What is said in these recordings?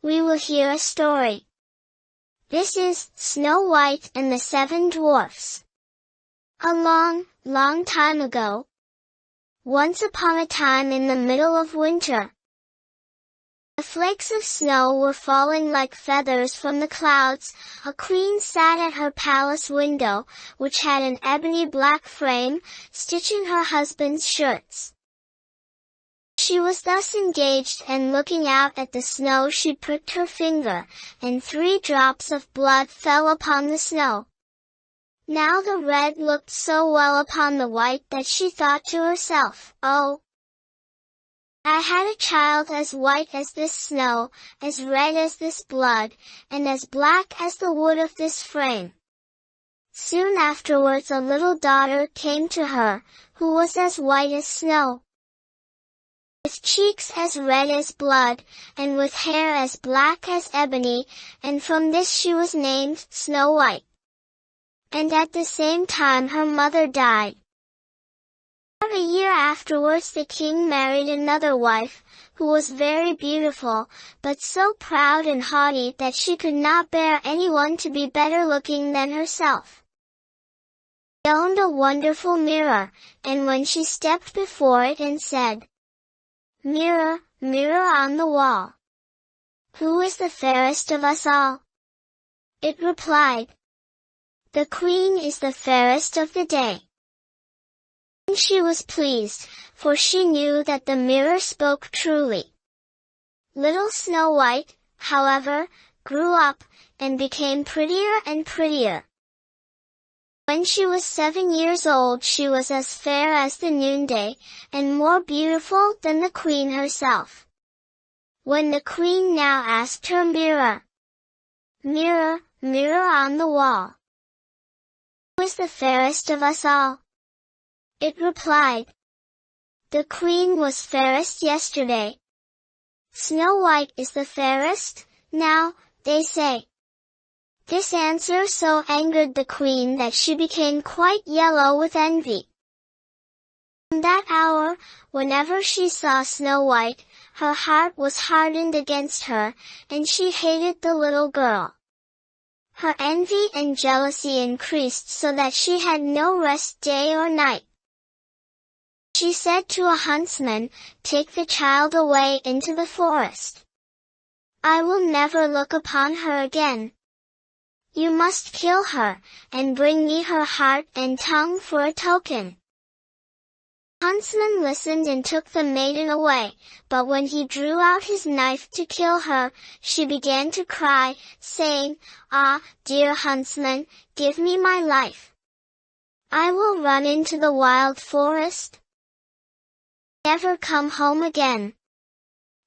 we will hear a story. This is Snow White and the Seven Dwarfs. A long, long time ago, once upon a time in the middle of winter, the flakes of snow were falling like feathers from the clouds. A queen sat at her palace window, which had an ebony black frame, stitching her husband's shirts. She was thus engaged and looking out at the snow. She pricked her finger, and 3 drops of blood fell upon the snow. Now the red looked so well upon the white that she thought to herself, "Oh, I had a child as white as this snow, as red as this blood, and as black as the wood of this frame." Soon afterwards a little daughter came to her, who was as white as snow, with cheeks as red as blood, and with hair as black as ebony, and from this she was named Snow White. And at the same time her mother died. About a year afterwards the king married another wife, who was very beautiful, but so proud and haughty that she could not bear anyone to be better looking than herself. She owned a wonderful mirror, and when she stepped before it and said, "Mirror, mirror on the wall, who is the fairest of us all?" it replied, "The queen is the fairest of the day." And she was pleased, for she knew that the mirror spoke truly. Little Snow White, however, grew up, and became prettier and prettier. When she was 7 years old she was as fair as the noonday, and more beautiful than the queen herself. When the queen now asked her mirror, "Mirror, mirror on the wall, who is the fairest of us all?" it replied, "The queen was fairest yesterday. Snow White is the fairest, now, they say." This answer so angered the queen that she became quite yellow with envy. From that hour, whenever she saw Snow White, her heart was hardened against her, and she hated the little girl. Her envy and jealousy increased so that she had no rest day or night. She said to a huntsman, "Take the child away into the forest. I will never look upon her again. You must kill her, and bring me her heart and tongue for a token." The huntsman listened and took the maiden away, but when he drew out his knife to kill her, she began to cry, saying, "Ah, dear huntsman, give me my life. I will run into the wild forest, never come home again."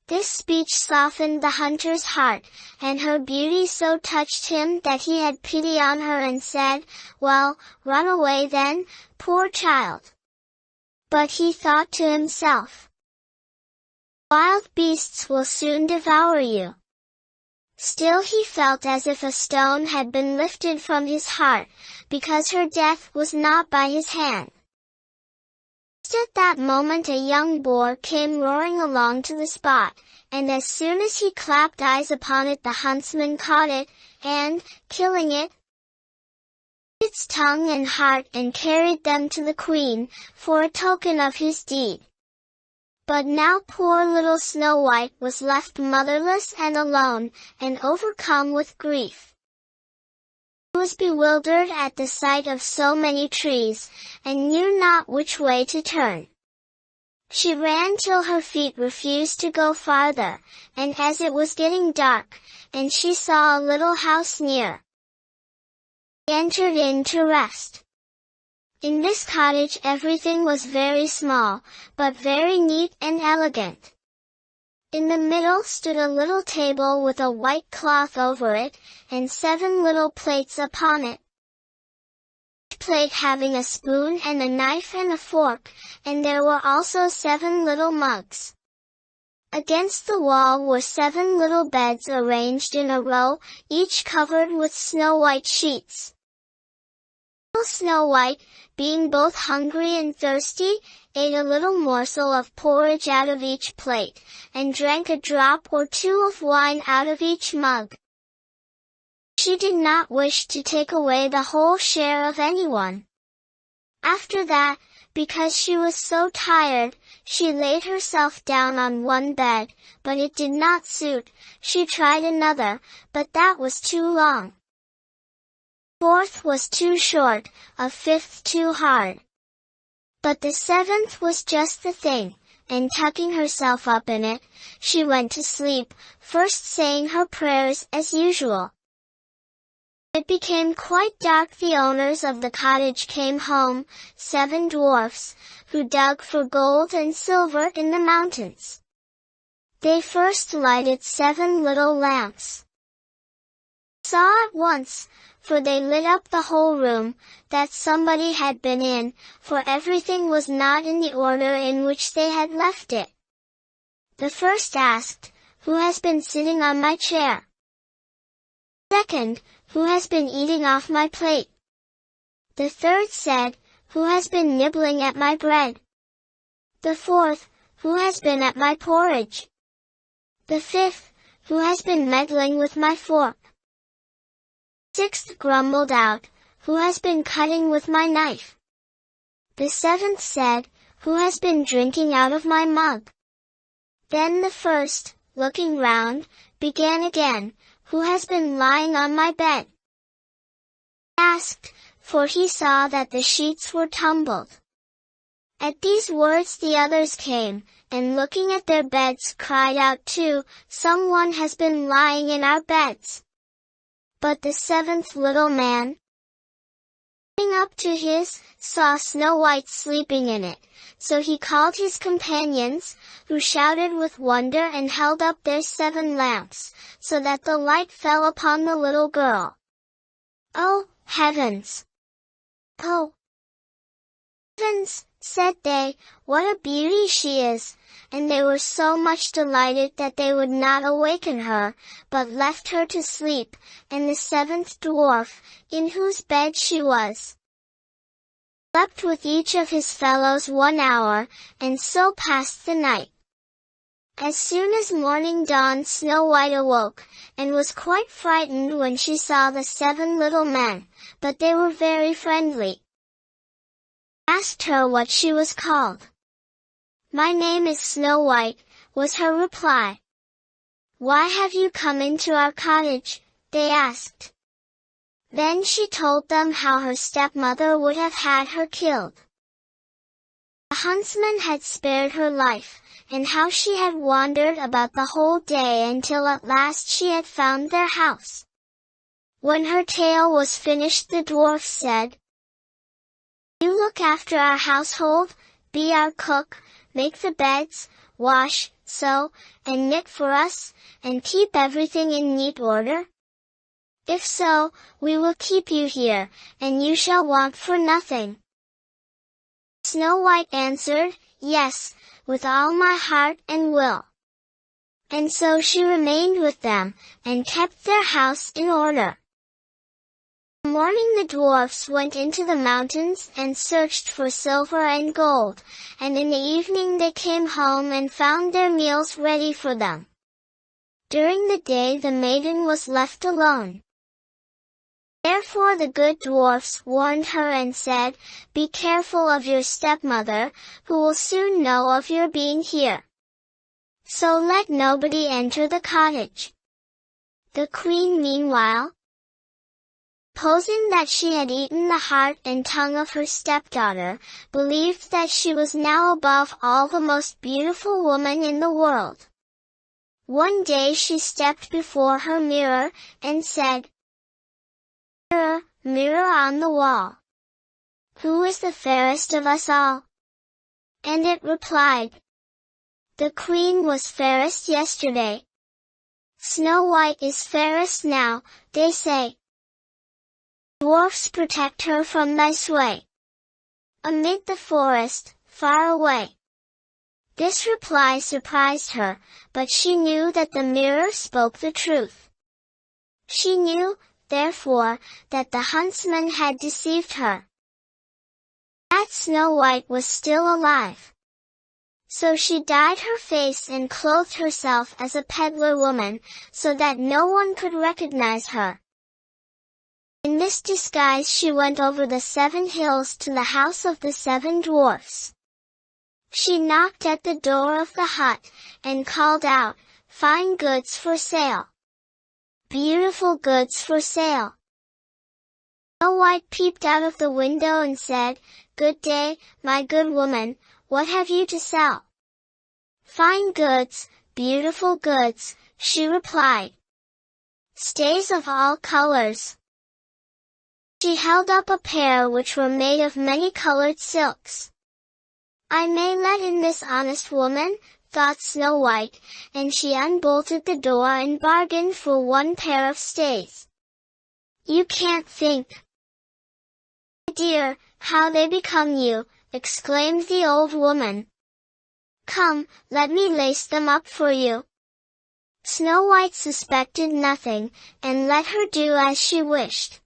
This speech softened the hunter's heart, and her beauty so touched him that he had pity on her and said, "Well, run away then, poor child." But he thought to himself, "Wild beasts will soon devour you." Still he felt as if a stone had been lifted from his heart, because her death was not by his hand. Just at that moment a young boar came roaring along to the spot, and as soon as he clapped eyes upon it the huntsman caught it, and, killing it, its tongue and heart and carried them to the queen, for a token of his deed. But now poor little Snow White was left motherless and alone, and overcome with grief. She was bewildered at the sight of so many trees, and knew not which way to turn. She ran till her feet refused to go farther, and as it was getting dark, and she saw a little house near, she entered in to rest. In this cottage everything was very small, but very neat and elegant. In the middle stood a little table with a white cloth over it, and 7 little plates upon it. Each plate having a spoon and a knife and a fork, and there were also 7 little mugs. Against the wall were 7 little beds arranged in a row, each covered with snow-white sheets. Little Snow White, being both hungry and thirsty, ate a little morsel of porridge out of each plate, and drank a drop or two of wine out of each mug. She did not wish to take away the whole share of anyone. After that, because she was so tired, she laid herself down on one bed, but it did not suit. She tried another, but that was too long. Fourth was too short, a fifth too hard. But the seventh was just the thing, and tucking herself up in it, she went to sleep, first saying her prayers as usual. It became quite dark. The owners of the cottage came home, 7 dwarfs, who dug for gold and silver in the mountains. They first lighted 7 little lamps. Saw at once, for they lit up the whole room, that somebody had been in, for everything was not in the order in which they had left it. The first asked, "Who has been sitting on my chair?" Second, "Who has been eating off my plate?" The third said, "Who has been nibbling at my bread?" The fourth, "Who has been at my porridge?" The fifth, "Who has been meddling with my fork?" Sixth grumbled out, "Who has been cutting with my knife?" The seventh said, "Who has been drinking out of my mug?" Then the first, looking round, began again, "Who has been lying on my bed?" Asked, for he saw that the sheets were tumbled. At these words the others came, and looking at their beds cried out too, "Someone has been lying in our beds." But the seventh little man, going up to his, saw Snow White sleeping in it, so he called his companions, who shouted with wonder and held up their 7 lamps, so that the light fell upon the little girl. "Oh, heavens! Oh, heavens!" said they, "what a beauty she is!" And they were so much delighted that they would not awaken her, but left her to sleep, and the 7th dwarf, in whose bed she was, slept with each of his fellows 1 hour, and so passed the night. As soon as morning dawned, Snow White awoke, and was quite frightened when she saw the 7 little men, but they were very friendly. Asked her what she was called. "My name is Snow White," was her reply. "Why have you come into our cottage?" they asked. Then she told them how her stepmother would have had her killed. The huntsman had spared her life, and how she had wandered about the whole day until at last she had found their house. When her tale was finished, the dwarf said, "You look after our household, be our cook, make the beds, wash, sew, and knit for us, and keep everything in neat order? If so, we will keep you here, and you shall want for nothing." Snow White answered, "Yes, with all my heart and will." And so she remained with them, and kept their house in order. In the morning the dwarfs went into the mountains and searched for silver and gold, and in the evening they came home and found their meals ready for them. During the day the maiden was left alone. Therefore the good dwarfs warned her and said, "Be careful of your stepmother, who will soon know of your being here. So let nobody enter the cottage." The queen meanwhile, supposing that she had eaten the heart and tongue of her stepdaughter, believed that she was now above all the most beautiful woman in the world. One day she stepped before her mirror, and said, "Mirror, mirror on the wall, who is the fairest of us all?" And it replied, "The queen was fairest yesterday. Snow White is fairest now, they say. Dwarfs protect her from thy sway, amid the forest, far away." This reply surprised her, but she knew that the mirror spoke the truth. She knew, therefore, that the huntsman had deceived her. that Snow White was still alive. So she dyed her face and clothed herself as a peddler woman, so that no one could recognize her. In this disguise she went over the 7 hills to the house of the 7 dwarfs. She knocked at the door of the hut, and called out, "Fine goods for sale! Beautiful goods for sale!" Snow White peeped out of the window and said, "Good day, my good woman, what have you to sell?" "Fine goods, beautiful goods," she replied. "Stays of all colors." She held up a pair which were made of many-colored silks. "I may let in this honest woman," thought Snow White, and she unbolted the door and bargained for 1 pair of stays. "You can't think, dear, how they become you," exclaimed the old woman. "Come, let me lace them up for you." Snow White suspected nothing, and let her do as she wished.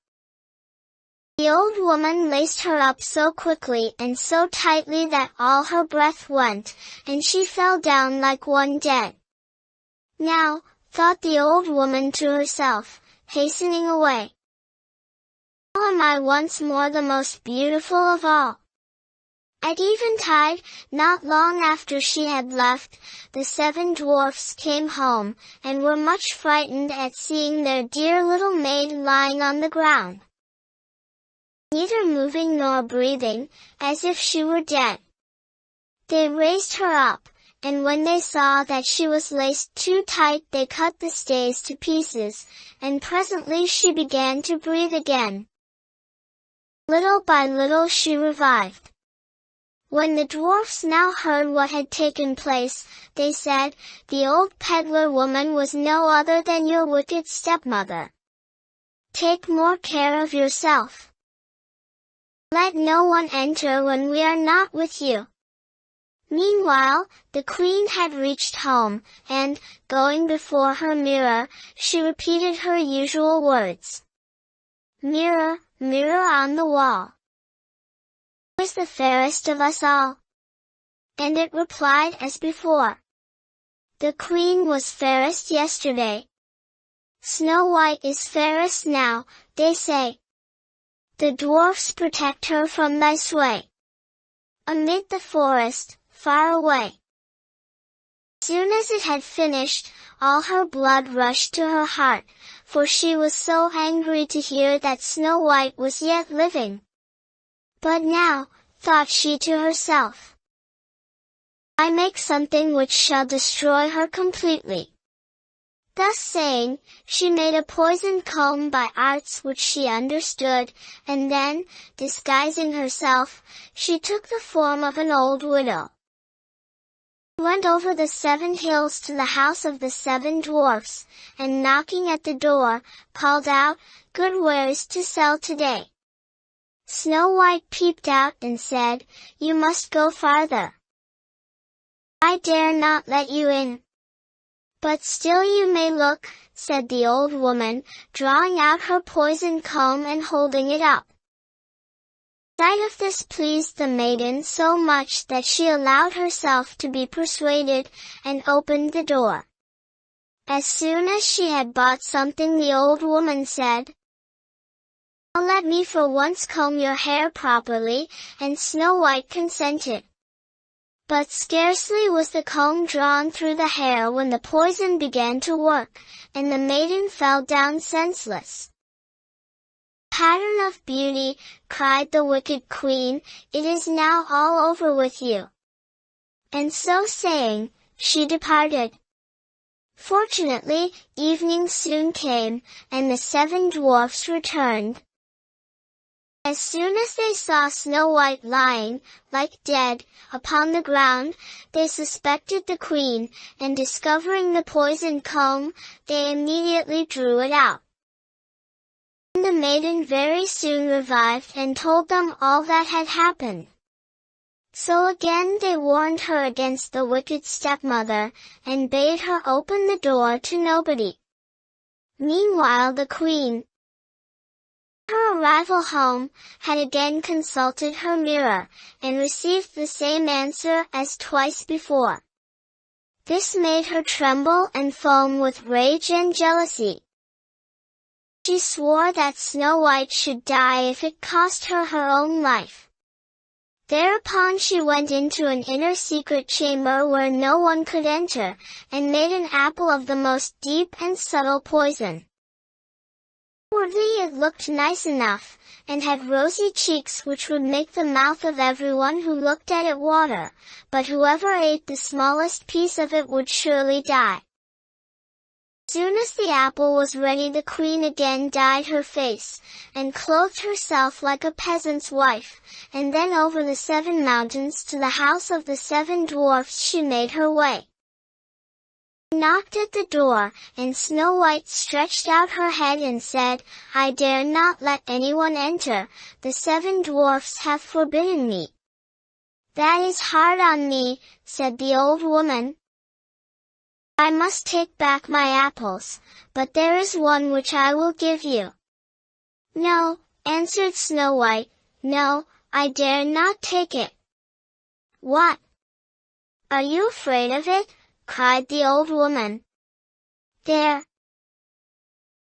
The old woman laced her up so quickly and so tightly that all her breath went, and she fell down like one dead. "Now," thought the old woman to herself, hastening away, "now am I once more the most beautiful of all." At eventide, not long after she had left, the 7 dwarfs came home, and were much frightened at seeing their dear little maid lying on the ground, neither moving nor breathing, as if she were dead. They raised her up, and when they saw that she was laced too tight they cut the stays to pieces, and presently she began to breathe again. Little by little she revived. When the dwarfs now heard what had taken place, they said, "The old peddler woman was no other than your wicked stepmother. Take more care of yourself. Let no one enter when we are not with you." Meanwhile, the queen had reached home, and, going before her mirror, she repeated her usual words. "Mirror, mirror on the wall, who is the fairest of us all?" And it replied as before. The queen was fairest yesterday. Snow White is fairest now, they say. The dwarfs protect her from thy sway, amid the forest, far away. Soon as it had finished, all her blood rushed to her heart, for she was so angry to hear that Snow White was yet living. "But now," thought she to herself, "I make something which shall destroy her completely." Thus saying, she made a poisoned comb by arts which she understood, and then, disguising herself, she took the form of an old widow. She went over the 7 hills to the house of the 7 dwarfs, and knocking at the door, called out, "Good wares to sell today." Snow White peeped out and said, "You must go farther. I dare not let you in." "But still you may look," said the old woman, drawing out her poisoned comb and holding it up. The sight of this pleased the maiden so much that she allowed herself to be persuaded, and opened the door. As soon as she had bought something the old woman said, "Now let me for once comb your hair properly," and Snow White consented. But scarcely was the comb drawn through the hair when the poison began to work, and the maiden fell down senseless. "Pattern of beauty," cried the wicked queen, "it is now all over with you." And so saying, she departed. Fortunately, evening soon came, and the 7 dwarfs returned. As soon as they saw Snow White lying, like dead, upon the ground, they suspected the queen, and discovering the poisoned comb, they immediately drew it out. The maiden very soon revived and told them all that had happened. So again they warned her against the wicked stepmother, and bade her open the door to nobody. Meanwhile the queen, Her arrival home, had again consulted her mirror, and received the same answer as twice before. This made her tremble and foam with rage and jealousy. She swore that Snow White should die if it cost her her own life. Thereupon she went into an inner secret chamber where no one could enter, and made an apple of the most deep and subtle poison. Outwardly it looked nice enough, and had rosy cheeks which would make the mouth of everyone who looked at it water, but whoever ate the smallest piece of it would surely die. As soon as the apple was ready, the queen again dyed her face, and clothed herself like a peasant's wife, and then over the 7 mountains to the house of the 7 dwarfs she made her way. She knocked at the door, and Snow White stretched out her head and said, "I dare not let anyone enter, the 7 dwarfs have forbidden me." "That is hard on me," said the old woman. "I must take back my apples, but there is one which I will give you." "No," answered Snow White, "no, I dare not take it." "What? Are you afraid of it?" cried the old woman. "There.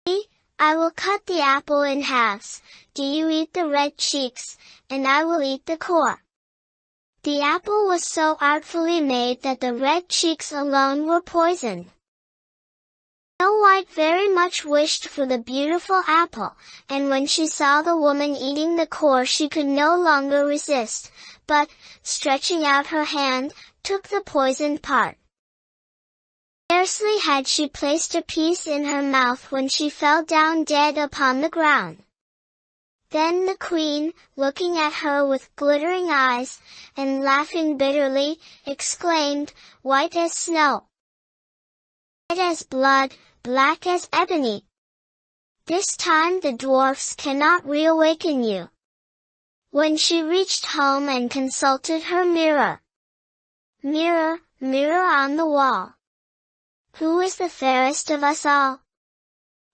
See, I will cut the apple in halves. Do you eat the red cheeks, and I will eat the core." The apple was so artfully made that the red cheeks alone were poisoned. Snow White very much wished for the beautiful apple, and when she saw the woman eating the core she could no longer resist, but, stretching out her hand, took the poisoned part. Scarcely had she placed a piece in her mouth when she fell down dead upon the ground. Then the queen, looking at her with glittering eyes, and laughing bitterly, exclaimed, "White as snow, red as blood, black as ebony. This time the dwarfs cannot reawaken you." When she reached home and consulted her mirror, "Mirror, mirror on the wall, who is the fairest of us all?"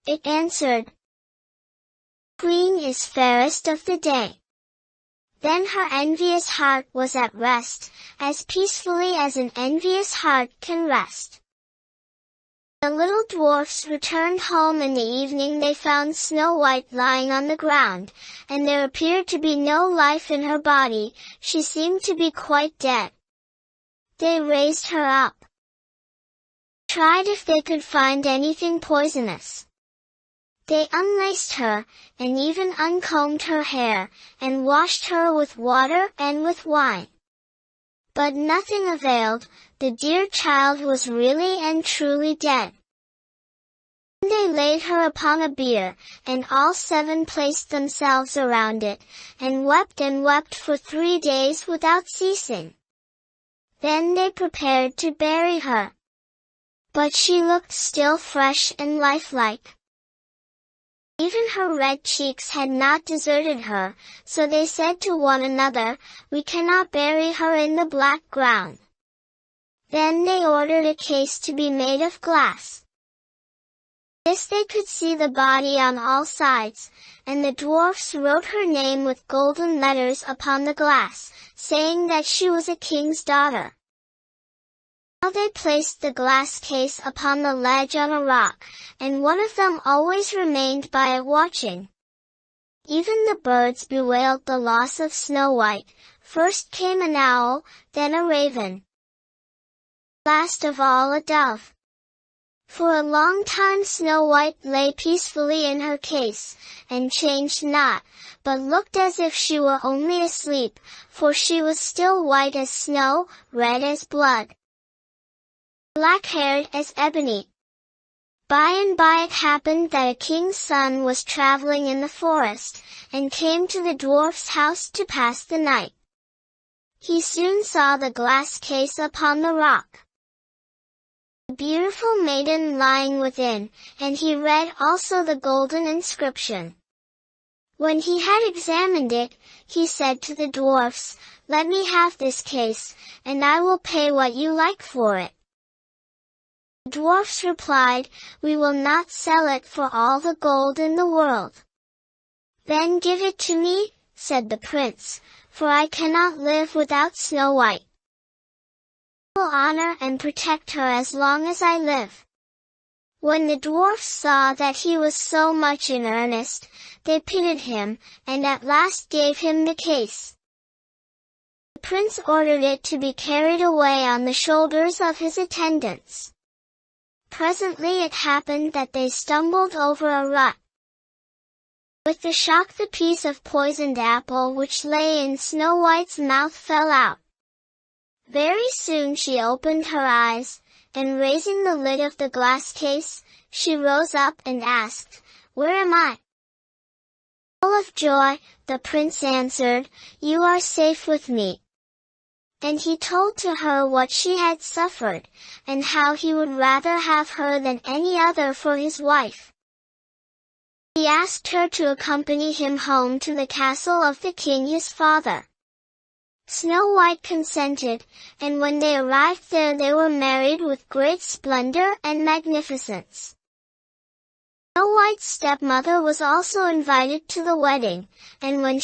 it answered, "Queen is fairest of the day." Then her envious heart was at rest, as peacefully as an envious heart can rest. The little dwarfs returned home in the evening. They found Snow White lying on the ground, and there appeared to be no life in her body. She seemed to be quite dead. They raised her up, tried if they could find anything poisonous. They unlaced her, and even uncombed her hair, and washed her with water and with wine. But nothing availed, the dear child was really and truly dead. Then they laid her upon a bier, and all 7 placed themselves around it, and wept for 3 days without ceasing. Then they prepared to bury her. But she looked still fresh and lifelike. Even her red cheeks had not deserted her, so they said to one another, "We cannot bury her in the black ground." Then they ordered a case to be made of glass. This they could see the body on all sides, and the dwarfs wrote her name with golden letters upon the glass, saying that she was a king's daughter. Now they placed the glass case upon the ledge on a rock, and one of them always remained by it watching. Even the birds bewailed the loss of Snow White. First came an owl, then a raven, last of all a dove. For a long time Snow White lay peacefully in her case, and changed not, but looked as if she were only asleep, for she was still white as snow, red as blood, black-haired as ebony. By and by it happened that a king's son was traveling in the forest, and came to the dwarf's house to pass the night. He soon saw the glass case upon the rock, the beautiful maiden lying within, and he read also the golden inscription. When he had examined it, he said to the dwarfs, "Let me have this case, and I will pay what you like for it." The dwarfs replied, "We will not sell it for all the gold in the world." "Then give it to me," said the prince, "for I cannot live without Snow White. I will honor and protect her as long as I live." When the dwarfs saw that he was so much in earnest, they pitied him, and at last gave him the case. The prince ordered it to be carried away on the shoulders of his attendants. Presently it happened that they stumbled over a rut. With the shock the piece of poisoned apple which lay in Snow White's mouth fell out. Very soon she opened her eyes, and raising the lid of the glass case, she rose up and asked, "Where am I?" Full of joy, the prince answered, "You are safe with me." And he told to her what she had suffered, and how he would rather have her than any other for his wife. He asked her to accompany him home to the castle of the king his father. Snow White consented, and when they arrived there they were married with great splendor and magnificence. Snow White's stepmother was also invited to the wedding, and when